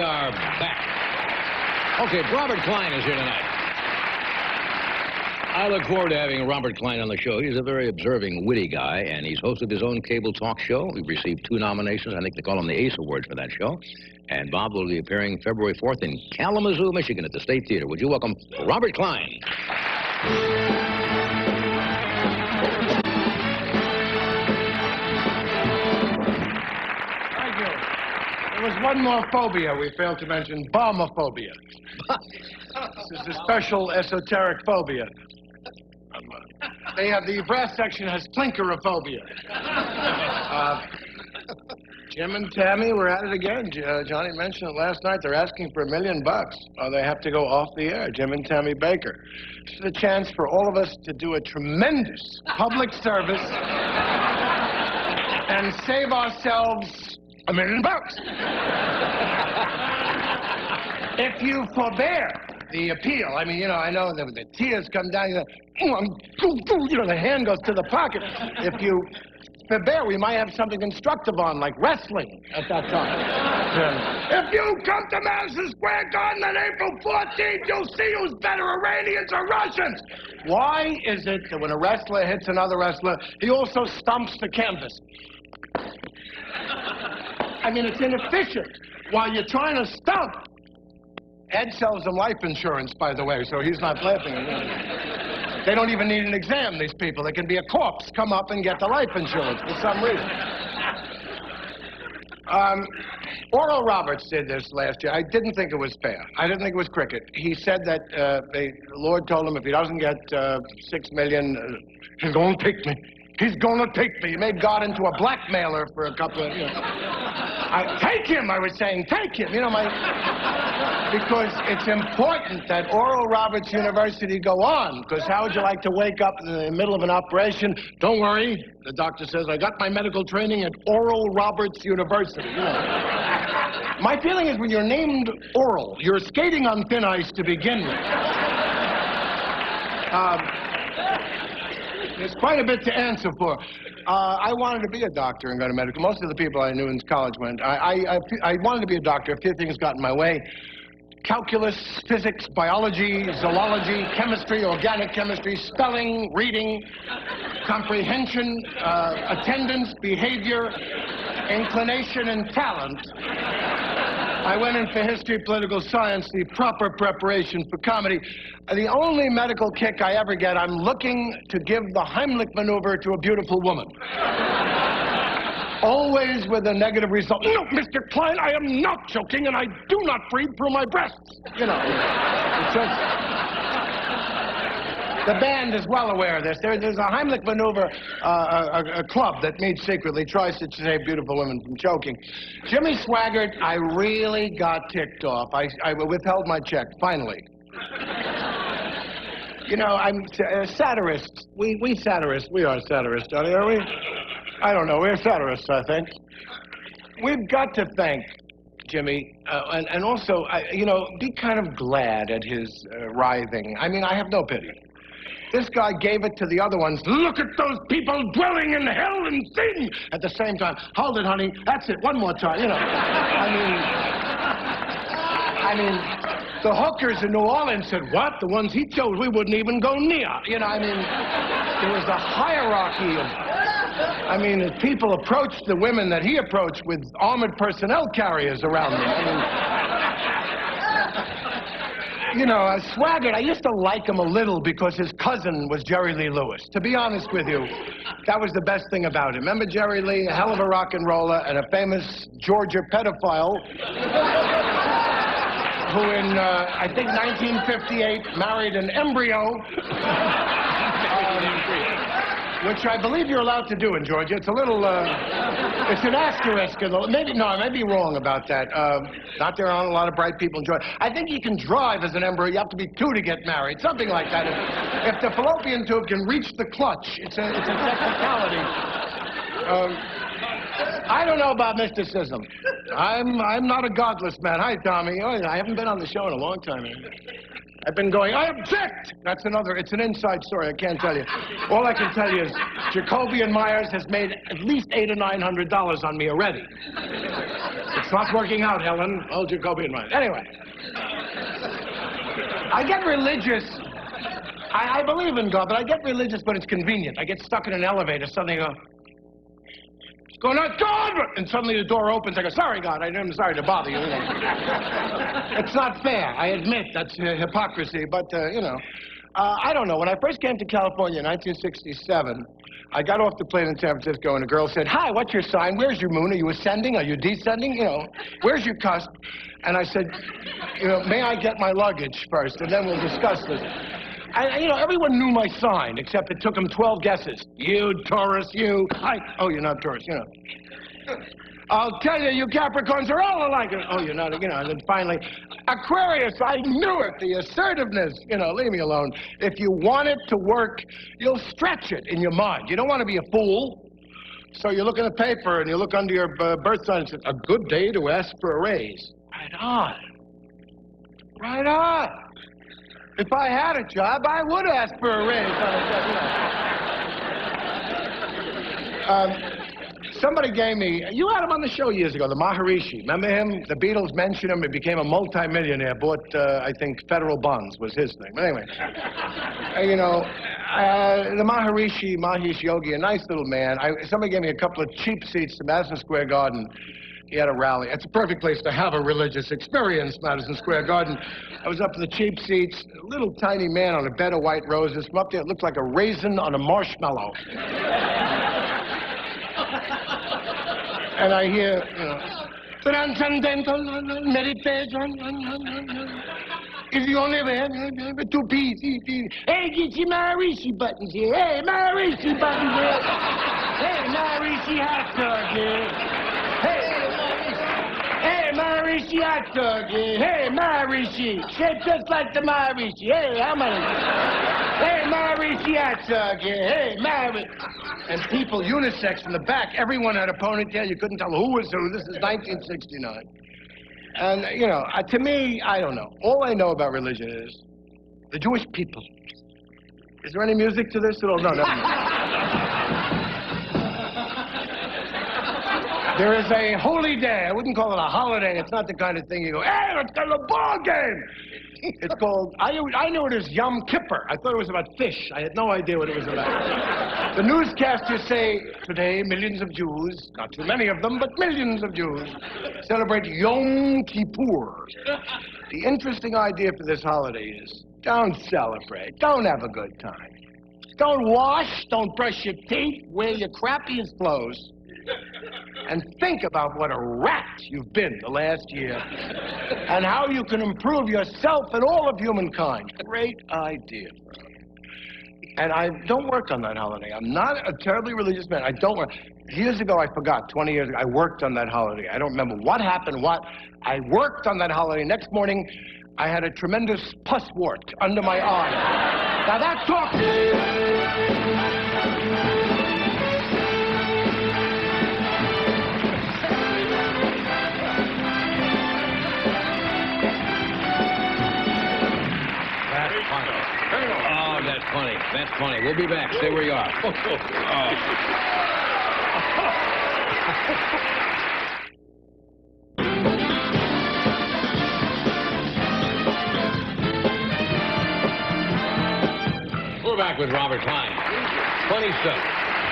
are back. Okay, Robert Klein is here tonight. I look forward to having Robert Klein on the show. He's a very observing, witty guy, and he's hosted his own cable talk show. We've received 2 nominations. I think they call him the Ace Awards for that show. And Bob will be appearing February 4th in Kalamazoo, Michigan at the State Theater. Would you welcome Robert Klein? Thank you. There was one more phobia we failed to mention, bombophobia. This is a special esoteric phobia. The brass section has clinkerophobia. Jim and Tammy were at it again. Johnny mentioned it last night. They're asking for $1 million. They have to go off the air, Jim and Tammy Baker. This is a chance for all of us to do a tremendous public service and save ourselves $1 million. If you forbear the appeal, I mean, I know the tears come down, the hand goes to the pocket. If you forbear, we might have something instructive on, like wrestling at that time. If you come to Madison Square Garden on April 14th, you'll see who's better, Iranians or Russians. Why is it that when a wrestler hits another wrestler, he also stumps the canvas? I mean, it's inefficient while you're trying to stump. Ed sells them life insurance, by the way, so he's not laughing at me. They don't even need an exam, these people. They can be a corpse, come up and get the life insurance for some reason. Oral Roberts did this last year. I didn't think it was fair. I didn't think it was cricket. He said that the Lord told him if he doesn't get $6 million, he's going to take me. He's going to take me. He made God into a blackmailer for a couple of, take him, I was saying, take him. Because it's important that Oral Roberts University go on. Because how would you like to wake up in the middle of an operation? Don't worry, the doctor says, I got my medical training at Oral Roberts University. My feeling is when you're named Oral, you're skating on thin ice to begin with. There's quite a bit to answer for. I wanted to be a doctor and go to medical. Most of the people I knew in college went. I wanted to be a doctor. A few things got in my way. Calculus, physics, biology, zoology, chemistry, organic chemistry, spelling, reading, comprehension, attendance, behavior, inclination, and talent. I went in for history, political science, the proper preparation for comedy. The only medical kick I ever get, I'm looking to give the Heimlich maneuver to a beautiful woman. Always with a negative result. No, Mr. Klein, I am not choking, and I do not breathe through my breasts. It's just... The band is well aware of this. There's a Heimlich maneuver, a club that meets secretly, tries to save beautiful women from choking. Jimmy Swaggart, I really got ticked off. I withheld my check, finally. I'm satirists. We satirists. We are satirists, are we? I don't know. We're satirists, I think. We've got to thank Jimmy, and also, be kind of glad at his writhing. I mean, I have no pity. This guy gave it to the other ones. Look at those people dwelling in hell and sin! At the same time, hold it, honey. That's it. One more time. I mean, the hookers in New Orleans said, what? The ones he chose, we wouldn't even go near. There was a hierarchy of... as people approached the women that he approached with armored personnel carriers around them. Swaggart, I used to like him a little because his cousin was Jerry Lee Lewis. To be honest with you, that was the best thing about him. Remember Jerry Lee, a hell of a rock and roller and a famous Georgia pedophile who in, I think, 1958 married an embryo, which I believe you're allowed to do in Georgia. It's a little, it's an asterisk. I may be wrong about that. Not there aren't a lot of bright people in Georgia. I think you can drive as an embryo. You have to be 2 to get married, something like that. If the fallopian tube can reach the clutch, it's a technicality. I don't know about mysticism. I'm not a godless man. Hi, Tommy. Oh, I haven't been on the show in a long time. I've been going, I object! That's another, it's an inside story, I can't tell you. All I can tell you is Jacoby and Myers has made at least $800 or $900 on me already. It's not working out, Helen. Oh, Jacoby and Myers. Anyway. I get religious. I believe in God, but I get religious when it's convenient. I get stuck in an elevator, suddenly I go, go, not God! And suddenly the door opens. I go, sorry, God, I'm sorry to bother you. It's not fair. I admit that's hypocrisy, but, you know. I don't know. When I first came to California in 1967, I got off the plane in San Francisco, and a girl said, hi, what's your sign? Where's your moon? Are you ascending? Are you descending? You know, where's your cusp? And I said, you know, may I get my luggage first, and then we'll discuss this. You know, everyone knew my sign, except it took them 12 guesses. You, Taurus, you. Oh, you're not Taurus, you know. I'll tell you, you Capricorns are all alike. Oh, you're not, you know, and then finally, Aquarius, I knew it, the assertiveness, you know, leave me alone. If you want it to work, you'll stretch it in your mind. You don't want to be a fool. So you look in the paper and you look under your birth sign and say, a good day to ask for a raise. Right on. Right on. If I had a job, I would ask for a raise. Somebody gave me, you had him on the show years ago, the Maharishi. Remember him? The Beatles mentioned him. He became a multimillionaire, bought, I think, federal bonds was his thing. But anyway, you know, the Maharishi, Mahesh Yogi, a nice little man. Somebody gave me a couple of cheap seats to Madison Square Garden. He had a rally. It's a perfect place to have a religious experience, Madison Square Garden. I was up in the cheap seats, a little tiny man on a bed of white roses. From up there, it looked like a raisin on a marshmallow. And I hear, you know, transcendental meditation. If you only have 2 pieces. Hey, get your Maharishi buttons here. Hey, Maharishi buttons here. Hey, Maharishi hot dog here. Hey, Maharishi hot dog here. Hey, Maharishi. Shaped just like the Maharishi. Hey, how many? Hey, Maharishi hot dog here. Hey, Maharishi. And people, unisex in the back, everyone had a ponytail. You couldn't tell who was who. This is 1969. And, you know, to me, I don't know. All I know about religion is the Jewish people. Is there any music to this at all? No, never mind. There is a holy day. I wouldn't call it a holiday. It's not the kind of thing you go, hey, let's go to the ball game. It's called, I knew it as Yom Kippur. I thought it was about fish. I had no idea what it was about. The newscasters say, today, millions of Jews, not too many of them, but millions of Jews, celebrate Yom Kippur. The interesting idea for this holiday is, don't celebrate. Don't have a good time. Don't wash, don't brush your teeth, wear your crappiest clothes. And think about what a rat you've been the last year and how you can improve yourself and all of humankind. Great idea. And I don't work on that holiday. I'm not a terribly religious man. I don't work. Years ago, I forgot, 20 years ago, I worked on that holiday. I don't remember what happened, I worked on that holiday. Next morning, I had a tremendous pus wart under my eye. Now that talks. Oh, that's funny. That's funny. We'll be back. Stay where you are. We're back with Robert Klein. Funny stuff.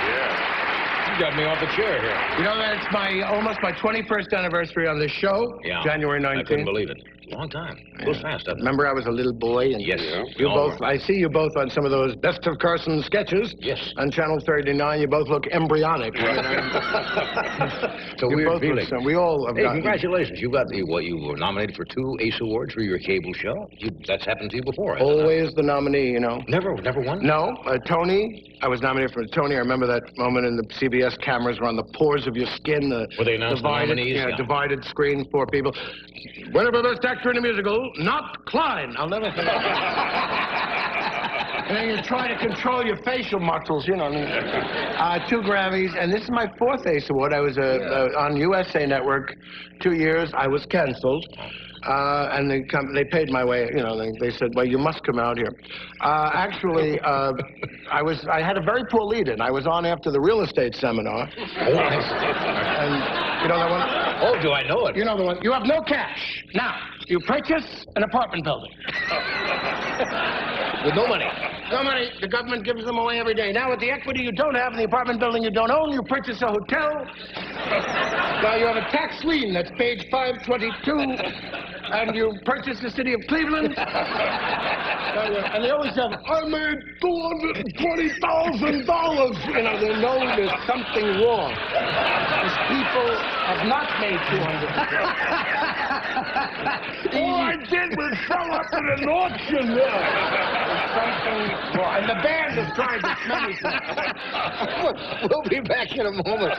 Yeah. You got me off the chair here. You know, that's almost my 21st anniversary on this show. Yeah. January 19th. I couldn't believe it. Long time. Goes fast, doesn't it? Remember I was a little boy? And yes. You both, I see you both on some of those Best of Carson sketches. Yes. On Channel 39, you both look embryonic. It's a weird feeling. We all have gotten... Congratulations. You got you were nominated for 2 Ace Awards for your cable show. That's happened to you before, hasn't it? Always the nominee, you know. Never won? No. Tony, I was nominated for a Tony. I remember that moment in the CBS cameras were on the pores of your skin. Were they announced the nominees? Yeah, divided screen for people. Winner for Best Actor in a Musical, not Klein. I'll never forget. And then you try to control your facial muscles, you know. 2 Grammys, and this is my 4th Ace Award. I was on USA Network 2 years. I was canceled. And they paid my way, you know, they said, well, you must come out here. Actually, I had a very poor lead-in. I was on after the real estate seminar. And you know that one? Oh, do I know it? You know the one. You have no cash. Now, you purchase an apartment building. With no money. No money. The government gives them away every day. Now, with the equity you don't have in the apartment building you don't own, you purchase a hotel. Now, you have a tax lien. That's page 522. And you purchase the city of Cleveland. And they always have, I made $220,000. You know, they know there's something wrong. These people have not made $200,000. All I did was sell up at an auction. There's something wrong. And the band is trying to smell me. We'll be back in a moment.